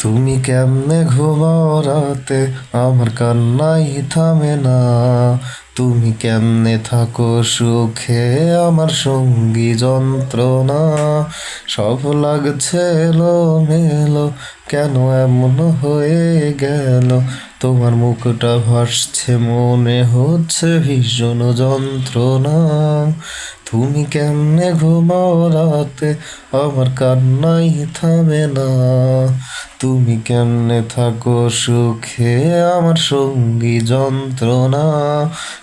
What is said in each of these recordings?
তুমি কেমনে ঘুমাও রাতে, আমার কান্নাই থামে না। তুমি কেমনে থাকো সুখে, আমার সঙ্গী যন্ত্রণা। সব লাগছে এলোমেলো, কেন এমন হয়ে গেল? তোমার মুখটা ভাসছে, মনে হচ্ছে ভীষণ যন্ত্রণা। তুমি কেমনে ঘুমাও রাতে, আমার কান্নাই থামে না। তুমি কেমনে থাকো সুখে, আমার সঙ্গী যন্ত্রণা।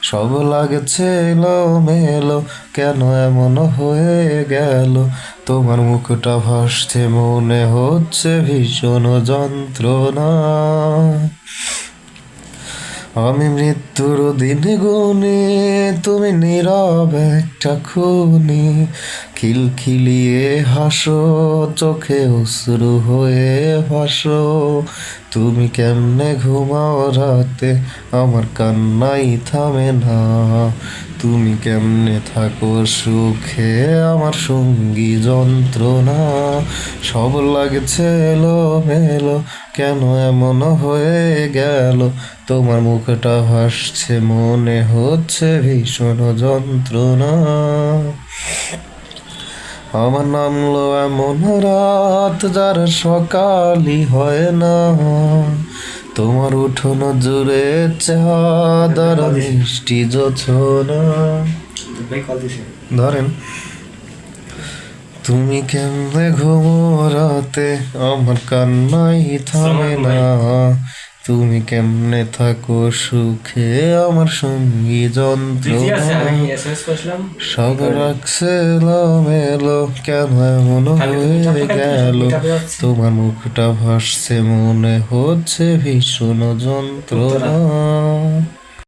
সব লাগছে এলোমেলো, কেন এমন হয়ে গেল? তোমার মুখটা ভাসছে, মনে হচ্ছে ভীষণ যন্ত্রণা। আমি মৃত্যুর দিন গুনি, তুমি নীরব একটা খুনি। খিলখিলিয়ে হাসো, চোখে অশ্রু হয়ে ভাসো। তুমি কেমনে ঘুমাও রাতে, আমার কান্নাই থামে না। তুমি কেমনে থাকো সুখে, আমার সঙ্গী যন্ত্রণা। সব লাগছে এলোমেলো, কেন এমন হয়ে গেল? তোমার মুখটা ভাসছে, মনে হচ্ছে ভীষণ যন্ত্রণা। আমার নামলো এমন রাত, যার সকালই হয় না। তোমার উঠোন জুড়ে চাঁদ আর মিষ্টি জোছনা। ধরেন, তুমি কেমনে ঘুমো রাতে, আমার কান্নাই থামে না। তুমি কেমনে থাকো সুখে, আমার সঙ্গী যন্ত্রণা। সব রাখছে এলোমেলো, কেন এমন হয়ে গেল? তোমার মুখটা ভাসছে, মনে হচ্ছে ভীষণ যন্ত্রণা।